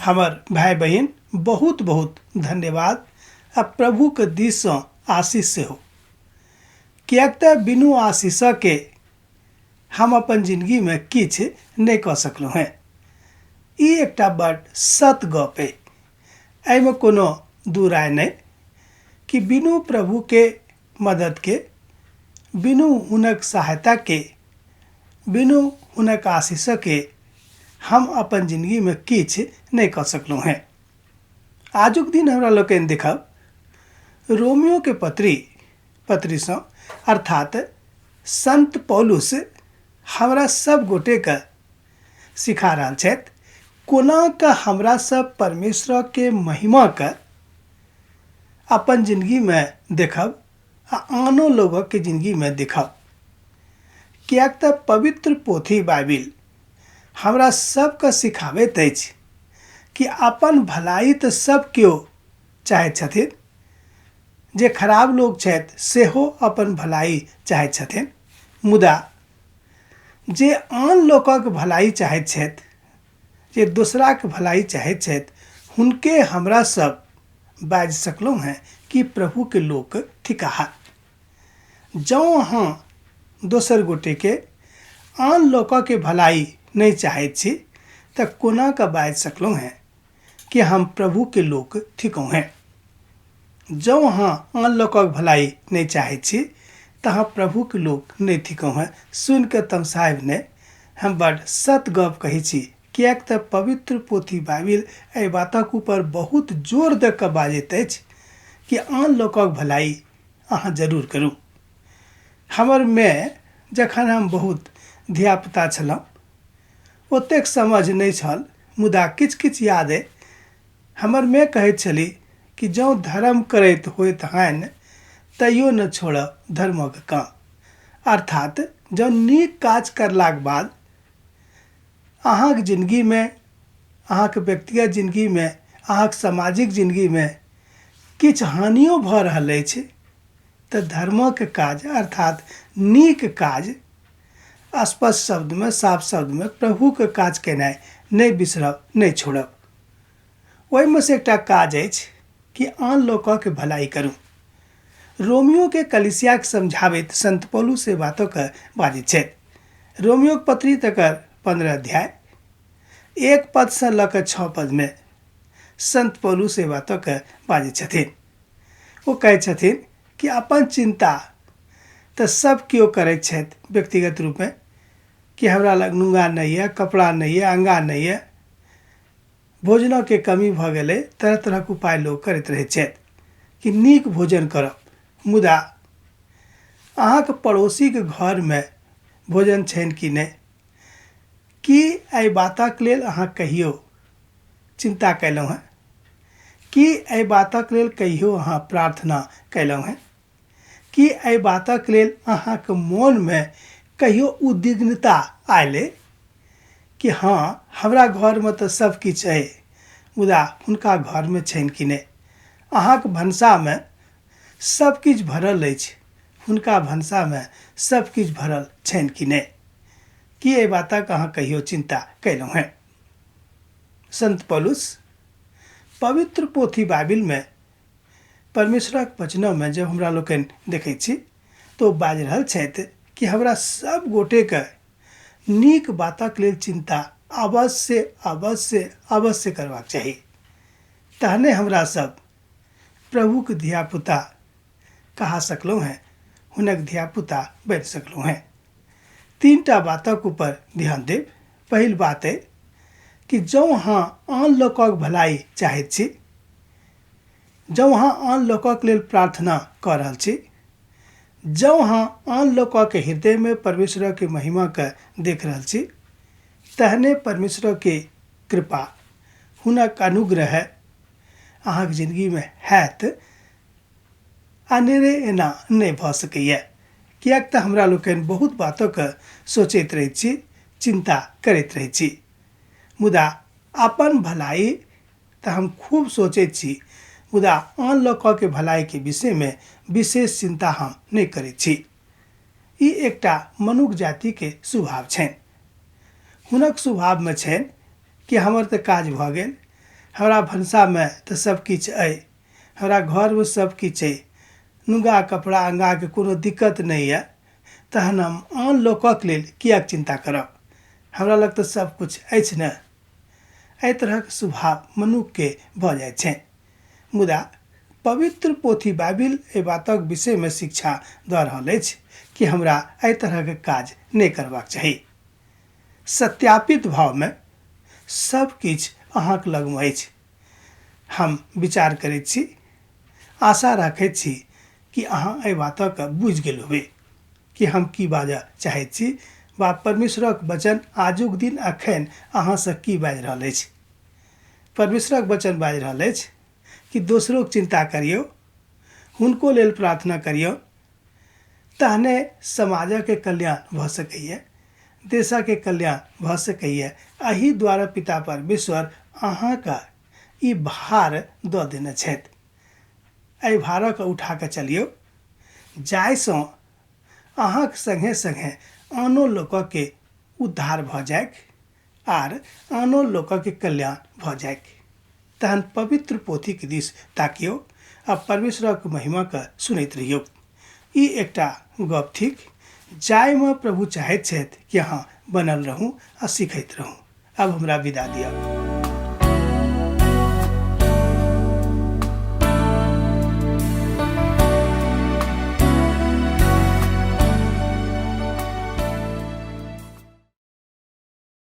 हमर भाई बहन बहुत बहुत धन्यवाद आ प्रभु के दिस से आशीष से हो। किएक तऽ बिनु आशीष के हम अपन जिंदगी में किछ नहीं कऽ सकलहुँ हैं। ई एकटा बड़ सत गप है। एहिमे कोनो दू राय नहीं कि बिनु प्रभु के मदद के, बिनु हुनक सहायता के, बिनु हुनक आशीष के हम अपन जिंदगी में किछ नहीं कऽ सकलहुँ हैं। आजुक दिन हमरा लोकनि देखब रोमियो के पत्री से अर्थात संत पौलुस हमरा सब गोटे के सिखा रहल छथि कोना के हमरा सब परमेश्वर के महिमा के अपन जिंदगी में देखब आ आनो लोगों के जिंदगी में देखब। किएक तऽ पवित्र पोथी बाइबिल हमरा सबके सिखाबैत अछि कि अपन भलाई तऽ सब केओ चाहैत छथिन, जे खराब लोग छथि सेहो अपन भलाई चाहैत छथिन, मुदा जे आन लोकक भलाई चाहैत छथि, जे दूसरा के भलाई चाहैत छथि, हुनके हमरा सब बाजि सकलहुँ हैं कि प्रभु के लोक थिकाह। जँ अहाँ दोसर गोटे के आन लोकक के भलाई नहीं चाहैत छी तऽ कोना के बाजि सकलहुँ हैं कि हम प्रभु के लोक थिकहुँ हैं। जँ अहाँ आन लोकक भलाई नहीं चाहैत छी तऽ अहाँ प्रभु के लोक नहीं थिकहुँ हैं। सुनि के तमसायब नहीं, हम बड़ सत गप कहै छी। किएक तऽ पवित्र पोथी बाइबिल एहि बातक ऊपर बहुत जोर दऽ कऽ बाजैत अछि कि आन लोकक भलाई अहाँ जरूर करू। हमर माय जखन हम बहुत धियापुता छलहुँ ओतेक समझ नहीं छल, मुदा किछ किछ याद अइ। हमर माय कहैत छली कि जँ धर्म करैत होइत हन तैयो न छोड़ब धर्मक काम। अर्थात जँ नीक काज करलाक बाद अहाँक जिंदगी में, अहाँक व्यक्तिगत जिंदगी में, अहाँक सामाजिक जिंदगी में किछ हानियो भऽ रहल अछि तऽ धर्मक काज अर्थात नीक काज स्पष्ट शब्द में, साफ शब्द में प्रभु के काज केनाइ नहीं बिसरब, नहीं छोड़ब। ओहिमे से एकटा काज अछि कि आन लोकक भलाई करू। रोमियो के कलीसिया के समझाबैत संत पौलुस से बातों के बाजैत छथि। रोमियो के पत्री तकर 15 अध्याय 1 पद से लऽ कऽ 6 पद में संत पौलुस से बातों के बाजैत छथिन। वो कहैत छथिन कि अपन चिंता तऽ सब केओ करैत छथि व्यक्तिगत रूप में कि हमरा लग नुंगा नहीं है, कपड़ा नहीं है, अंगा नहीं है, भोजनों के कमी भऽ गेलै, तरह तरह के उपाय लोग करैत रहैत छथि कि नीक भोजन करब। मुदा अहाँके पड़ोसी के घर में भोजन छनि कि नहीं, कि एहि बातक लेल अहाँ कहियो चिंता कयलहुँ हैं, कि एहि बातक लेल कहियो अहाँ प्रार्थना कयलहुँ हैं, कि एहि बातक लेल अहाँके मोन में कहियो उद्विग्नता आयले कि हाँ हमरा घर में तऽ सब किछु अइ, मुदा हुनका घर में छनि कि नहीं। अहाँके भनसा में सब किछु भरल अछि, हुनका भनसा में सब किछु भरल छनि कि नहीं, कि एहि बातक अहाँ कहियो चिंता कयलहुँ हैं। संत पौलुस पवित्र पोथी बाइबिल में परमेश्वरक वचनों में जब हमरा लोकनि देखैत छी तो बाजि रहल छथि कि हमरा सब गोटे के नीक बातक लेल चिंता अवश्य अवश्य अवश्य करबाक चाही। तहने हमरा सब प्रभु के धियापुता कहा सकलहुँ हैं, हुनक धियापुता बनि सकलहुँ हैं। 3टा बातक ऊपर ध्यान देब। पहिल बात है कि जँ अहाँ आन लोकक भलाई चाहैत छी, जँ अहाँ आन लोकक लेल प्रार्थना कऽ रहल छी, जँ अहाँ आन लोकक हृदय में परमेश्वर के महिमा के देख रहल छी, तहने परमेश्वर के कृपा, हुनक अनुग्रह अहाँक जिंदगी में हैत। अनेरे एना नहीं भऽ सकैए। किएक तऽ हमरा लोकनि बहुत बातों के सोचैत रहैत छी, चिंता करैत रहैत छी, मुदा अपन भलाई तऽ हम खूब सोचैत छी, मुदा आन लोकक के भलाई के विषय में विशेष चिंता हम नहीं करैत छी। ई एकटा मनुष्य जाति के स्वभाव छनि। हुनक स्वभाव में छनि कि हमर तऽ काज भऽ गेल, हमरा भनसा में तो सब किछु अइ, हमरा घर में सब किछु अइ, नुगा कपड़ा अंगा के कोनो दिक्कत नहीं है, तहन हम आन लोकक लेल किएक चिंता करब, हमरा लग तो सब कुछ अछि ने। एहि तरहक स्वभाव मनुष्य के भऽ जाइ छै। मुदा पवित्र पोथी बाइबिल एहि बातक विषय में शिक्षा दऽ रहल अछि कि हमरा एहि तरहक काज नहि करबाक चाही। सत्यापित भाव में सब किछु अहाँक लगमे अछि। हम विचार करैत छी, आशा राखैत छी कि अहाँ एहि बातक बुझि गेल होबै कि हम की बाजऽ चाहैत छी, वा परमेश्वरक वचन आजुक दिन अखन अहाँसँ की बाजि रहल अछि। परमेश्वरक वचन बाजि रहल अछि कि दोसरोक चिंता करियौ, हुनको लेल प्रार्थना करियौ, तहने समाजक कल्याण भऽ सकैए, देशक कल्याण भऽ सकैए। एहि द्वारा पिता परमेश्वर अहाँके ई भार दऽ देने छथि। एहि भारक उठा कऽ चलियौ, जाहिसँ अहाँक संगे संगे आनो लोकके उद्धार भऽ जायक आर आनो लोकके कल्याण भऽ जायक। तहन पवित्र पोथी के दिस ताकियौ आ परमेश्वरक महिमा के सुनैत रहियौ। ई एकटा गप थिक जाहिमे प्रभु चाहैत छथि कि अहाँ बनल रहू आ सीखैत रहू। अब हमरा विदा दिअ।